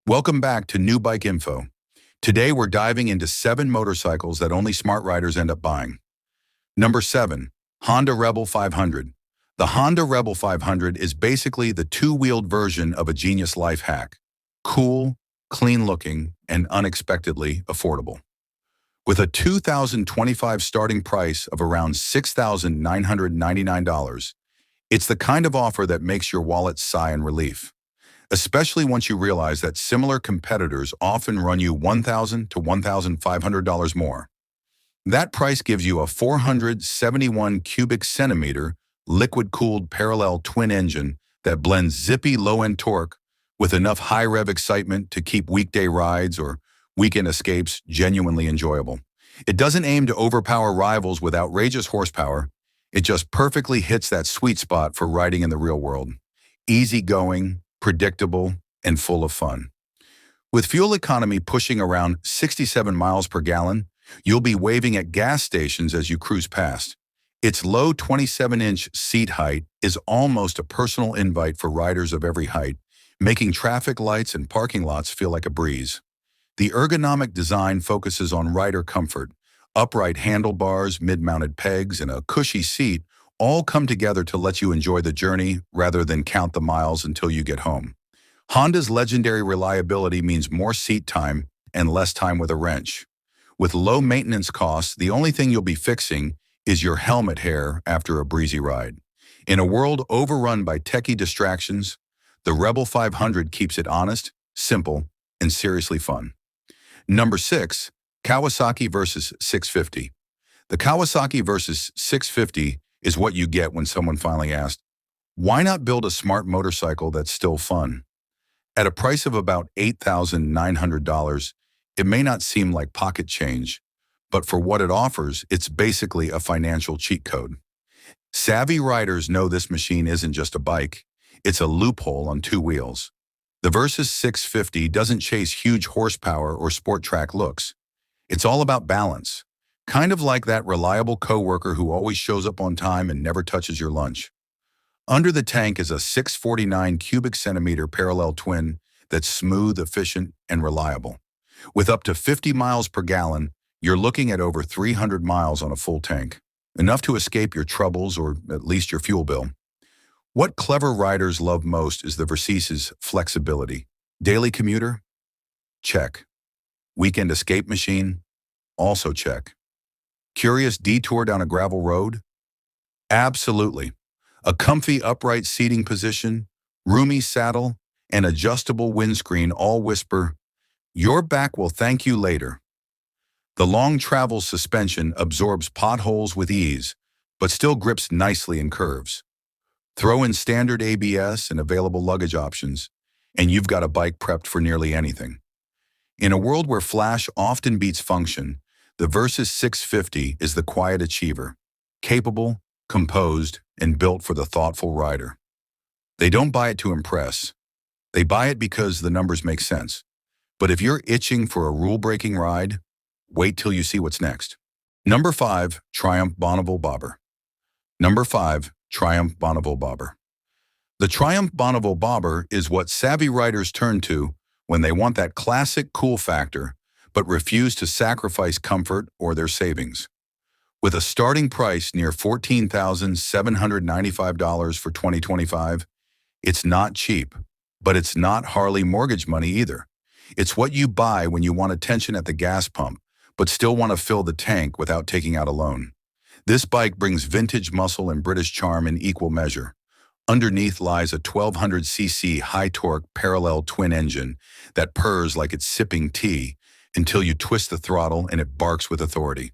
Welcome back to New Bike Info. Today we're diving into 7 motorcycles that only smart riders end up buying. Number 7. Honda Rebel 500. The Honda Rebel 500 is basically the two-wheeled version of a genius life hack. Cool, clean-looking, and unexpectedly affordable. With a 2025 starting price of around $6,999, it's the kind of offer that makes your wallet sigh in relief, especially once you realize that similar competitors often run you $1,000 to $1,500 more. That price gives you a 471 cubic centimeter liquid-cooled parallel twin engine that blends zippy low-end torque with enough high-rev excitement to keep weekday rides or weekend escapes genuinely enjoyable. It doesn't aim to overpower rivals with outrageous horsepower. It just perfectly hits that sweet spot for riding in the real world. Easygoing, predictable, and full of fun. With fuel economy pushing around 67 miles per gallon, you'll be waving at gas stations as you cruise past. Its low 27-inch seat height is almost a personal invite for riders of every height, making traffic lights and parking lots feel like a breeze. The ergonomic design focuses on rider comfort. Upright handlebars, mid-mounted pegs, and a cushy seat all come together to let you enjoy the journey rather than count the miles until you get home. Honda's legendary reliability means more seat time and less time with a wrench. With low maintenance costs, the only thing you'll be fixing is your helmet hair after a breezy ride. In a world overrun by techie distractions, the Rebel 500 keeps it honest, simple, and seriously fun. Number 6. Kawasaki Versys 650. The Kawasaki Versys 650 is what you get when someone finally asked, why not build a smart motorcycle that's still fun? At a price of about $8,900, it may not seem like pocket change, but for what it offers, it's basically a financial cheat code. Savvy riders know this machine isn't just a bike, it's a loophole on 2 wheels. The Versys 650 doesn't chase huge horsepower or sport track looks. It's all about balance, kind of like that reliable coworker who always shows up on time and never touches your lunch. Under the tank is a 649 cubic centimeter parallel twin that's smooth, efficient, and reliable. With up to 50 miles per gallon, you're looking at over 300 miles on a full tank, enough to escape your troubles or at least your fuel bill. What clever riders love most is the Versys' flexibility. Daily commuter? Check. Weekend escape machine? Also check. Curious detour down a gravel road? Absolutely. A comfy upright seating position, roomy saddle, and adjustable windscreen all whisper, your back will thank you later. The long travel suspension absorbs potholes with ease, but still grips nicely in curves. Throw in standard ABS and available luggage options, and you've got a bike prepped for nearly anything. In a world where flash often beats function, the Versys 650 is the quiet achiever, capable, composed, and built for the thoughtful rider. They don't buy it to impress. They buy it because the numbers make sense. But if you're itching for a rule-breaking ride, wait till you see what's next. Number 5. Triumph Bonneville Bobber. Number 5. Triumph Bonneville Bobber. The Triumph Bonneville Bobber is what savvy riders turn to when they want that classic cool factor, but refuse to sacrifice comfort or their savings. With a starting price near $14,795 for 2025, it's not cheap, but it's not Harley mortgage money either. It's what you buy when you want attention at the gas pump, but still want to fill the tank without taking out a loan. This bike brings vintage muscle and British charm in equal measure. Underneath lies a 1200cc high-torque parallel twin engine that purrs like it's sipping tea until you twist the throttle and it barks with authority.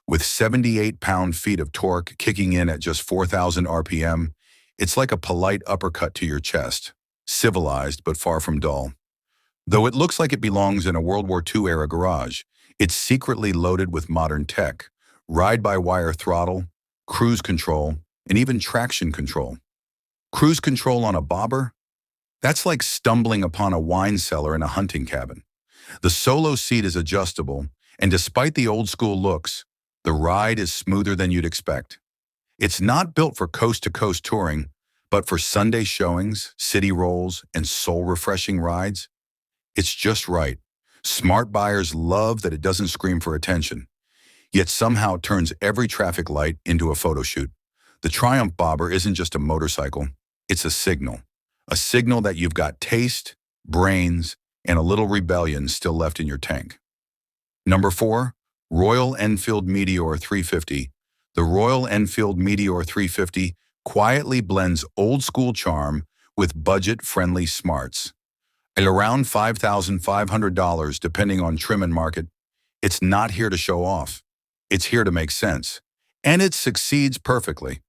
With 78 pound-feet of torque kicking in at just 4,000 RPM, it's like a polite uppercut to your chest, civilized but far from dull. Though it looks like it belongs in a World War II-era garage, it's secretly loaded with modern tech, ride-by-wire throttle, cruise control, and even traction control. Cruise control on a bobber? That's like stumbling upon a wine cellar in a hunting cabin. The solo seat is adjustable, and despite the old-school looks, the ride is smoother than you'd expect. It's not built for coast-to-coast touring, but for Sunday showings, city rolls, and soul-refreshing rides. It's just right. Smart buyers love that it doesn't scream for attention, yet somehow turns every traffic light into a photo shoot. The Triumph Bobber isn't just a motorcycle, it's a signal. A signal that you've got taste, brains, and a little rebellion still left in your tank. Number 4, Royal Enfield Meteor 350. The Royal Enfield Meteor 350 quietly blends old-school charm with budget-friendly smarts. At around $5,500 depending on trim and market, it's not here to show off. It's here to make sense. And it succeeds perfectly.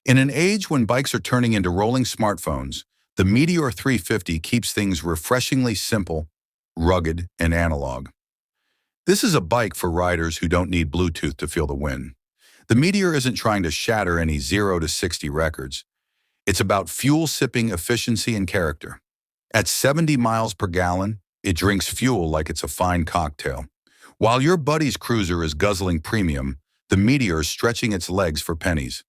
In an age when bikes are turning into rolling smartphones, the Meteor 350 keeps things refreshingly simple, rugged, and analog. This is a bike for riders who don't need Bluetooth to feel the wind. The Meteor isn't trying to shatter any 0 to 60 records. It's about fuel-sipping efficiency and character. At 70 miles per gallon, it drinks fuel like it's a fine cocktail. While your buddy's cruiser is guzzling premium, the Meteor is stretching its legs for pennies.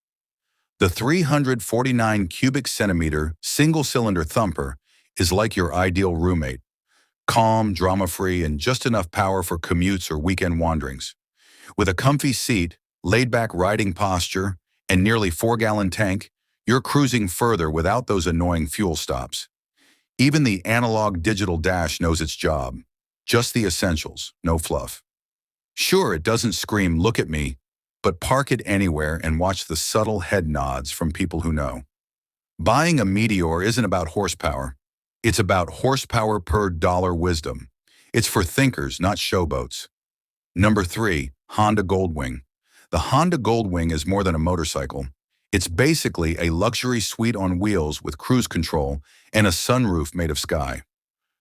The 349 cubic centimeter single-cylinder thumper is like your ideal roommate. Calm, drama-free, and just enough power for commutes or weekend wanderings. With a comfy seat, laid-back riding posture, and nearly 4-gallon tank, you're cruising further without those annoying fuel stops. Even the analog digital dash knows its job. Just the essentials, no fluff. Sure, it doesn't scream, "Look at me," but park it anywhere and watch the subtle head nods from people who know. Buying a Meteor isn't about horsepower. It's about horsepower per dollar wisdom. It's for thinkers, not showboats. Number 3, Honda Goldwing. The Honda Goldwing is more than a motorcycle. It's basically a luxury suite on wheels with cruise control and a sunroof made of sky.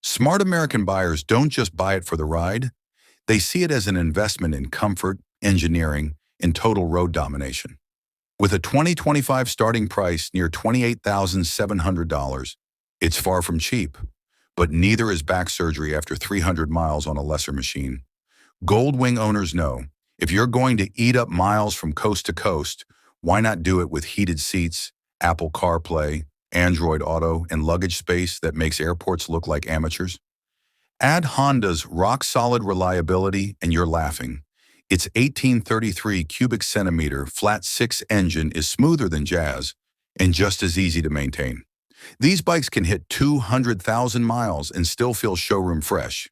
Smart American buyers don't just buy it for the ride. They see it as an investment in comfort, engineering, and total road domination. With a 2025 starting price near $28,700, it's far from cheap. But neither is back surgery after 300 miles on a lesser machine. Goldwing owners know, if you're going to eat up miles from coast to coast, why not do it with heated seats, Apple CarPlay, Android Auto, and luggage space that makes airports look like amateurs? Add Honda's rock-solid reliability and you're laughing. Its 1833 cubic centimeter flat-6 engine is smoother than Jazz and just as easy to maintain. These bikes can hit 200,000 miles and still feel showroom fresh.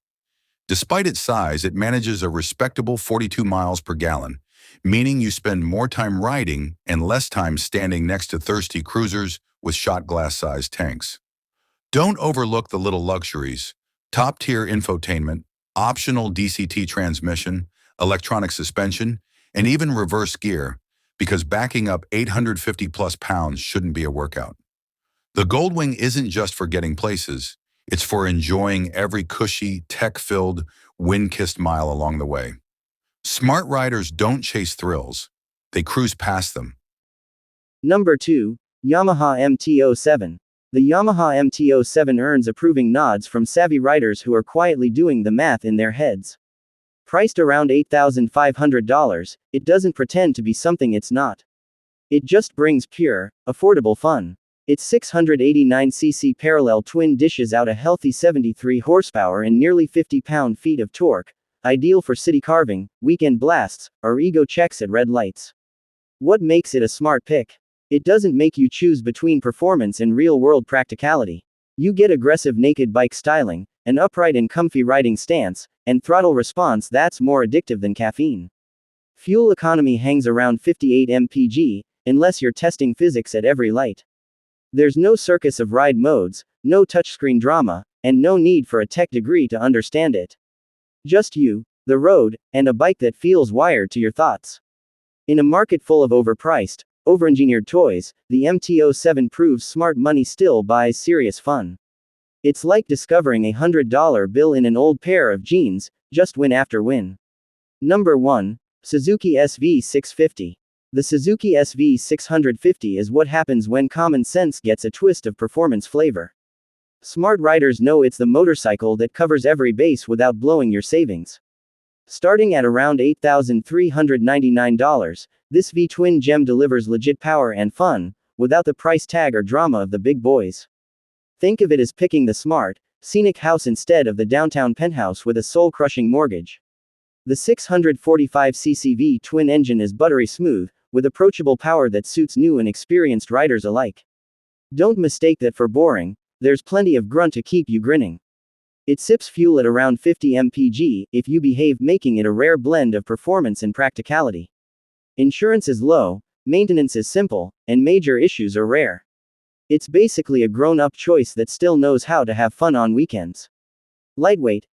Despite its size, it manages a respectable 42 miles per gallon, meaning you spend more time riding and less time standing next to thirsty cruisers with shot glass-sized tanks. Don't overlook the little luxuries: top-tier infotainment, optional DCT transmission, electronic suspension, and even reverse gear, because backing up 850-plus pounds shouldn't be a workout. The Goldwing isn't just for getting places, it's for enjoying every cushy, tech-filled, wind-kissed mile along the way. Smart riders don't chase thrills, they cruise past them. Number 2, Yamaha MT-07. The Yamaha MT-07 earns approving nods from savvy riders who are quietly doing the math in their heads. Priced around $8,500, it doesn't pretend to be something it's not. It just brings pure, affordable fun. Its 689cc parallel twin dishes out a healthy 73 horsepower and nearly 50 pound-feet of torque, ideal for city carving, weekend blasts, or ego checks at red lights. What makes it a smart pick? It doesn't make you choose between performance and real-world practicality. You get aggressive naked bike styling, an upright and comfy riding stance, and throttle response that's more addictive than caffeine. Fuel economy hangs around 58 mpg, unless you're testing physics at every light. There's no circus of ride modes, no touchscreen drama, and no need for a tech degree to understand it. Just you, the road, and a bike that feels wired to your thoughts. In a market full of overpriced, over-engineered toys, the MT-07 proves smart money still buys serious fun. It's like discovering a $100 bill in an old pair of jeans, just win after win. Number 1, Suzuki SV650. The Suzuki SV650 is what happens when common sense gets a twist of performance flavor. Smart riders know it's the motorcycle that covers every base without blowing your savings. Starting at around $8,399, this V-twin gem delivers legit power and fun, without the price tag or drama of the big boys. Think of it as picking the smart, scenic house instead of the downtown penthouse with a soul-crushing mortgage. The 645cc V-twin engine is buttery smooth, with approachable power that suits new and experienced riders alike. Don't mistake that for boring, there's plenty of grunt to keep you grinning. It sips fuel at around 50 mpg if you behave, making it a rare blend of performance and practicality. Insurance is low, maintenance is simple, and major issues are rare. It's basically a grown-up choice that still knows how to have fun on weekends. Lightweight,